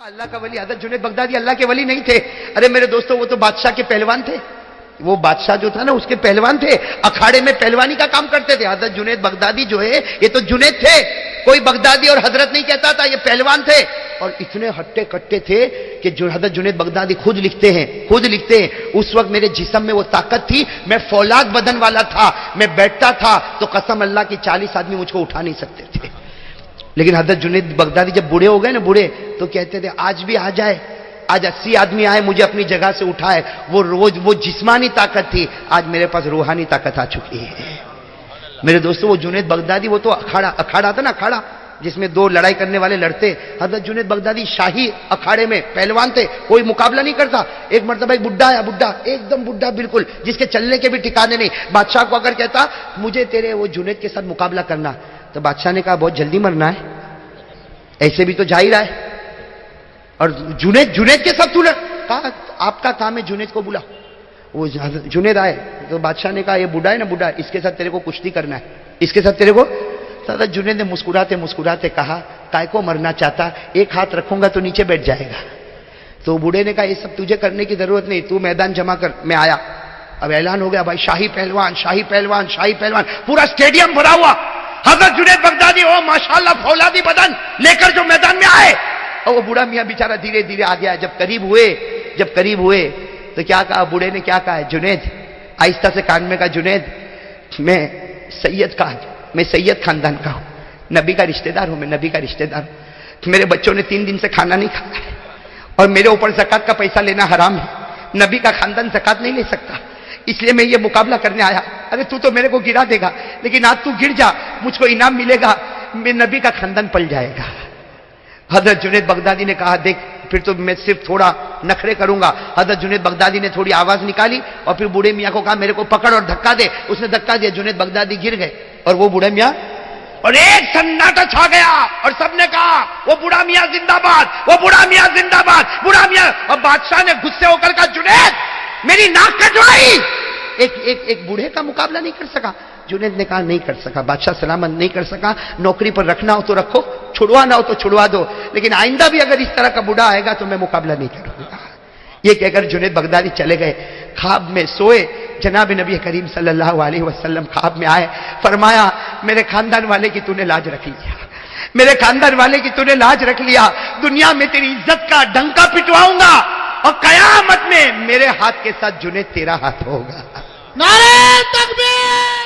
اللہ کا ولی حضرت جنید بغدادی اللہ کے ولی نہیں تھے. ارے میرے دوستوں وہ تو بادشاہ کے پہلوان تھے. وہ بادشاہ جو تھا نا اس کے پہلوان تھے, اکھاڑے میں پہلوانی کا کام کرتے تھے. حضرت جنید بغدادی جو ہے یہ تو جنید تھے, کوئی بغدادی اور حضرت نہیں کہتا تھا, یہ پہلوان تھے. اور اتنے ہٹے کٹے تھے کہ حضرت جنید بغدادی خود لکھتے ہیں اس وقت میرے جسم میں وہ طاقت تھی, میں فولاد بدن والا تھا, میں بیٹھتا تھا تو قسم اللہ کی 40 آدمی مجھ کو اٹھا نہیں سکتے تھے. لیکن حضرت جنید بغدادی جب بوڑھے ہو گئے نا, بوڑھے تو کہتے تھے آج بھی آ جائے, آج 80 آدمی آئے مجھے اپنی جگہ سے اٹھائے. وہ جسمانی طاقت تھی, آج میرے پاس روحانی طاقت آ چکی ہے. میرے دوستو وہ جنید بغدادی وہ تو اکھاڑا تھا نا, اکھاڑا جس میں دو لڑائی کرنے والے لڑتے. حضرت جنید بغدادی شاہی اکھاڑے میں پہلوان تھے, کوئی مقابلہ نہیں کرتا. ایک مرتبہ ایک بڈھا آیا, بڈھا ایک دم بڈھا بالکل, جس کے چلنے کے بھی ٹھکانے نہیں. بادشاہ کو اگر کہتا مجھے تیرے وہ جنید کے ساتھ مقابلہ کرنا, تو بادشاہ نے کہا بہت جلدی مرنا ہے, ایسے بھی تو جا ہی رہا ہے. اور جنید کے ساتھ کہا آپ کا کام ہے جنید کو بلا. وہ جنید آئے تو بادشاہ نے کہا یہ بوڑھا ہے نا, بوڑھا, اس کے ساتھ تیرے کو کشتی کرنا ہے, اس کے ساتھ تیرے کو. حضرت جنید نے مسکراتے مسکراتے کہا کائے کو مرنا چاہتا, ایک ہاتھ رکھوں گا تو نیچے بیٹھ جائے گا. تو بوڑھے نے کہا یہ سب تجھے کرنے کی ضرورت نہیں, تو میدان جمع کر. میں آیا, اب اعلان ہو گیا بھائی شاہی پہلوان, شاہی پہلوان, شاہی پہلوان, پورا اسٹیڈیم بھرا ہوا. حضرت جنید بغدادی او ماشاءاللہ فولادی بدن لے کر جو میدان میں آئے, اور وہ بوڑھا میاں بیچارہ دھیرے دھیرے آ گیا. جب قریب ہوئے تو کیا کہا بوڑھے نے, کیا کہا جنید, آہستہ سے کان میں کہا جنید میں سید خاندان کا ہوں, نبی کا رشتہ دار ہوں, میں نبی کا رشتہ دار ہوں. میرے بچوں نے 3 دن سے کھانا نہیں کھایا ہے, اور میرے اوپر زکات کا پیسہ لینا حرام ہے. نبی کا خاندان زکات نہیں لے سکتا, اس لیے میں یہ مقابلہ کرنے آیا. ارے تو میرے کو گرا دے گا, لیکن آج تو گر جا, مجھ کو انعام ملے گا, میں نبی کا خاندان پل جائے گا. حضرت جنید بغدادی نے کہا دیکھ پھر تو میں صرف تھوڑا نخرے کروں گا. حضرت جنید بغدادی نے تھوڑی آواز نکالی اور پھر بوڑھے میاں کو کہا میرے کو پکڑ اور دھکا دے. اس نے دھکا دیا, جنید بغدادی گر گئے. اور وہ بوڑھے میاں, اور ایک سناٹا چھا گیا, اور سب نے کہا وہ بوڑھا میاں زندہ باد, وہ بوڑھا میاں زندہ باد, بوڑھا میاں. اور بادشاہ نے غصے ہو کر کہا جنید میری ناک کٹوائی. ایک بوڑھے کا مقابلہ نہیں کر سکا. جنید نے کہا نہیں کر سکا, بادشاہ سلامت نہیں کر سکا. نوکری پر رکھنا ہو تو رکھو, چھڑوانا ہو تو چھڑوا دو, لیکن آئندہ بھی اگر اس طرح کا بوڑھا آئے گا تو میں مقابلہ نہیں کروں گا. یہ کہہ کر جنید بغدادی چلے گئے. خواب میں سوئے, جناب نبی کریم صلی اللہ علیہ وسلم خواب میں آئے, فرمایا میرے خاندان والے کی تو نے لاج رکھ لیا, میرے خاندان والے کی تو نے لاج رکھ لیا. دنیا میں تیری عزت کا ڈنکا پٹواؤں گا, اور قیامت میں میرے ہاتھ کے ساتھ جنید تیرا ہاتھ ہوگا. نعرہ تکبیر!